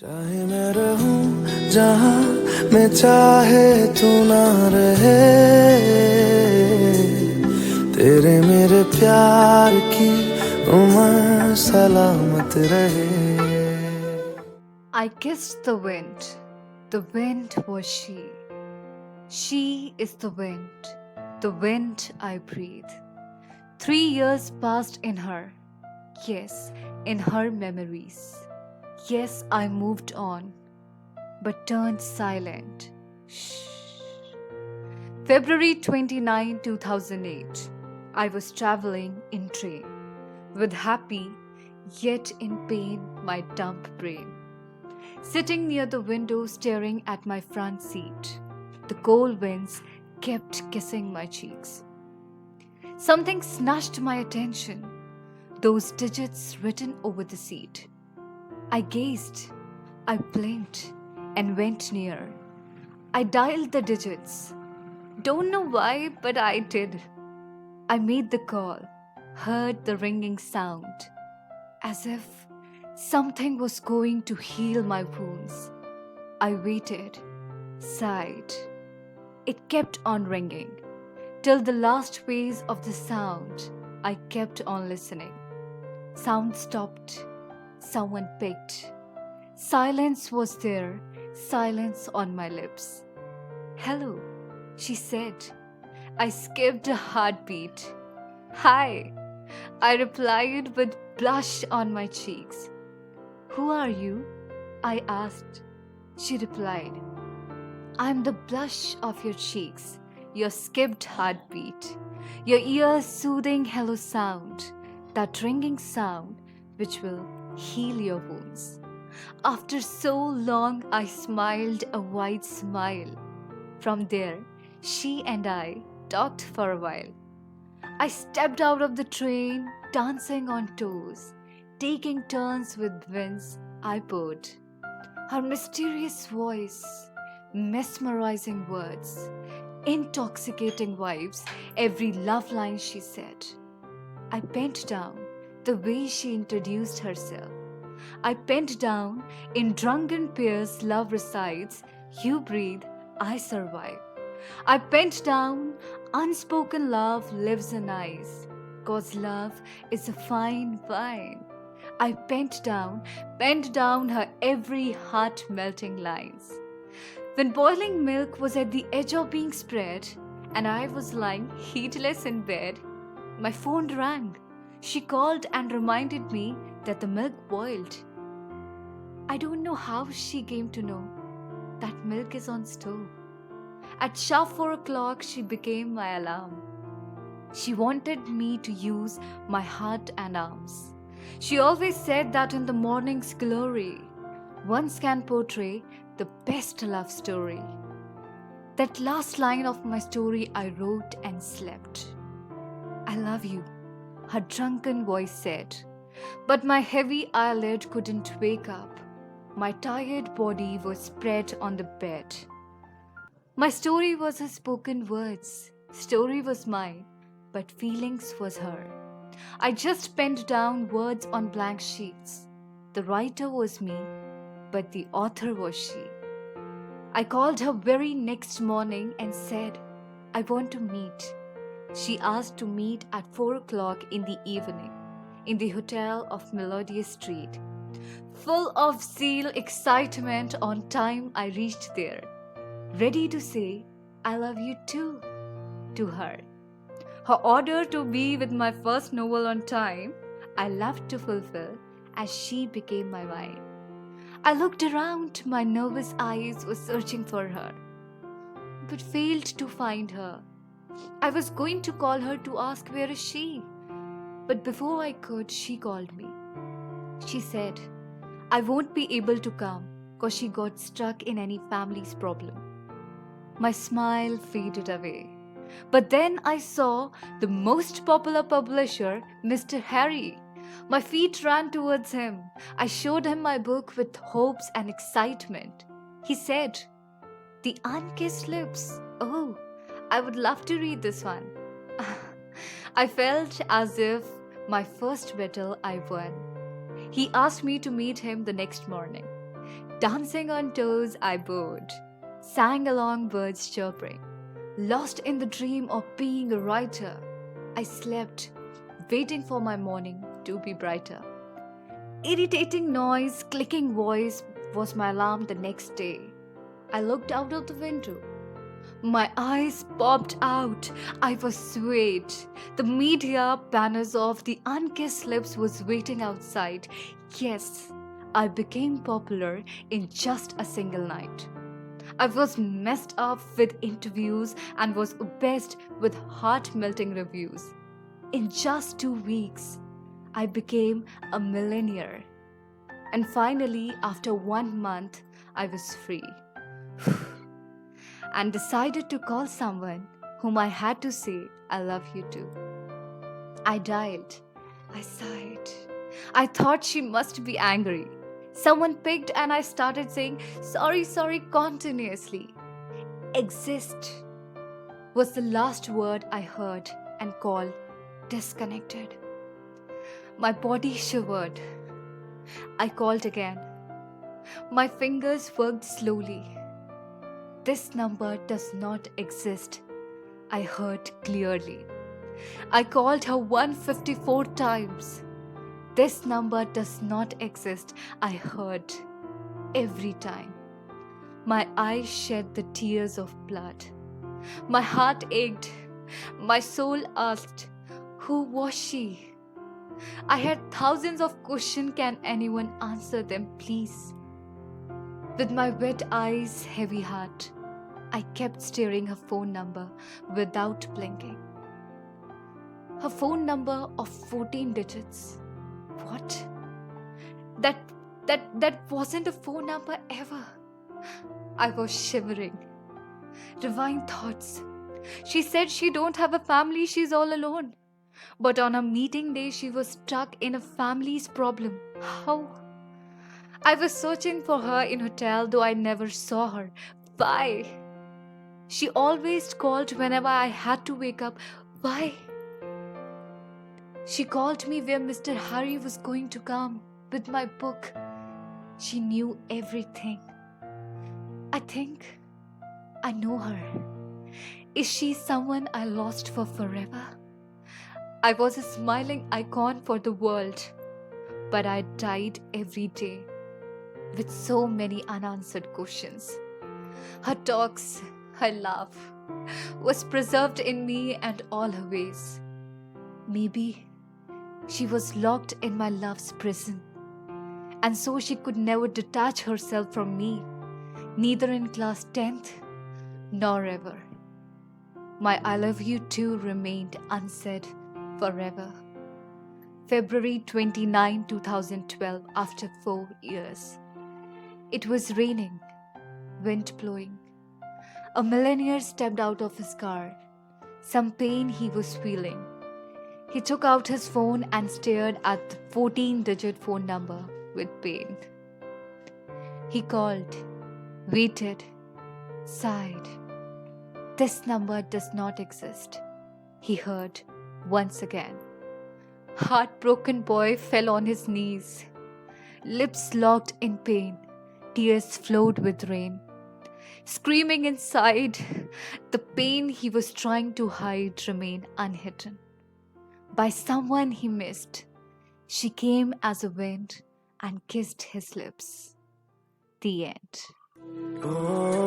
चाहे मैं रहूं जहां मैं चाहे तू ना रहे तेरे मेरे प्यार की उम्र सलामत रहे I kissed the wind. The wind was she. She is the wind I breathe. 3 years passed in her. Yes, in her memories. Yes, I moved on, but turned silent. Shh. February 29, 2008. I was traveling in train, with happy, yet in pain, my dumb brain. Sitting near the window, staring at my front seat, the cold winds kept kissing my cheeks. Something snatched my attention, those digits written over the seat. I gazed, I blinked, and went near. I dialed the digits. Don't know why, but I did. I made the call, heard the ringing sound, as if something was going to heal my wounds. I waited, sighed. It kept on ringing. Till the last phase of the sound, I kept on listening. Sound stopped. Someone picked. Silence was there, silence on my lips. Hello, she said. I skipped a heartbeat. Hi, I replied with blush on my cheeks. Who are you? I asked. She replied, I'm the blush of your cheeks, your skipped heartbeat, your ears soothing hello sound, that ringing sound which will heal your wounds. After so long, I smiled a wide smile. From there, she and I talked for a while. I stepped out of the train, dancing on toes, taking turns with winds I poured. Her mysterious voice, mesmerizing words, intoxicating vibes, every love line she said. I bent down the way she introduced herself. I bent down in drunken pairs love resides, you breathe, I survive. I bent down, unspoken love lives in eyes, 'cause love is a fine wine. I bent down her every heart melting lines. When boiling milk was at the edge of being spread, and I was lying heedless in bed, my phone rang. She called and reminded me that the milk boiled. I don't know how she came to know that milk is on stove. At sharp 4 o'clock, she became my alarm. She wanted me to use my heart and arms. She always said that in the morning's glory, one can portray the best love story. That last line of my story I wrote and slept. I love you, her drunken voice said. But my heavy eyelid couldn't wake up. My tired body was spread on the bed. My story was her spoken words. Story was mine, but feelings was her. I just penned down words on blank sheets. The writer was me, but the author was she. I called her very next morning and said, I want to meet. She asked to meet at 4 o'clock in the evening in the hotel of Melodious Street. Full of zeal, excitement, on time I reached there, ready to say, I love you too, to her. Her order to be with my first novel on time, I loved to fulfill as she became my wine. I looked around, my nervous eyes were searching for her, but failed to find her. I was going to call her to ask where is she, but before I could, she called me. She said, I won't be able to come because she got stuck in any family's problem. My smile faded away. But then I saw the most popular publisher, Mr. Harry. My feet ran towards him. I showed him my book with hopes and excitement. He said, The Unkissed Lips. Oh, I would love to read this one. I felt as if my first battle I won. He asked me to meet him the next morning. Dancing on toes, I bowed, sang along birds chirping. Lost in the dream of being a writer, I slept, waiting for my morning to be brighter. Irritating noise, clicking voice was my alarm the next day. I looked out of the window. My eyes popped out. I was swayed. The media banners of the Unkissed lips was waiting outside. Yes, I became popular in just a single night. I was messed up with interviews and was obsessed with heart-melting reviews. In just 2 weeks, I became a millionaire. And finally, after 1 month, I was free. And decided to call someone whom I had to say, I love you too. I dialed. I sighed. I thought she must be angry. Someone picked and I started saying, sorry, continuously. Exist was the last word I heard and call disconnected. My body shivered. I called again. My fingers worked slowly. This number does not exist, I heard clearly. I called her 154 times. This number does not exist, I heard every time. My eyes shed the tears of blood. My heart ached. My soul asked, who was she? I had thousands of questions. Can anyone answer them, please? With my wet eyes, heavy heart, I kept staring her phone number without blinking. Her phone number of 14 digits. What? That wasn't a phone number ever. I was shivering. Divine thoughts. She said she don't have a family, she's all alone. But on a meeting day, she was stuck in a family's problem. How? I was searching for her in hotel, though I never saw her. Why? She always called whenever I had to wake up. Why? She called me where Mr. Harry was going to come with my book. She knew everything. I think I know her. Is she someone I lost for forever? I was a smiling icon for the world, but I died every day with so many unanswered questions. Her talks, her laugh was preserved in me and all her ways. Maybe she was locked in my love's prison, and so she could never detach herself from me, neither in class 10th nor ever. My I love you too remained unsaid forever. February 29, 2012, after 4 years. It was raining, wind blowing. A millionaire stepped out of his car. Some pain he was feeling. He took out his phone and stared at the 14-digit phone number with pain. He called, waited, sighed. This number does not exist, he heard once again. Heartbroken boy fell on his knees. Lips locked in pain, tears flowed with rain. Screaming inside, the pain he was trying to hide remained unhidden. By someone he missed, she came as a wind and kissed his lips. The end. Oh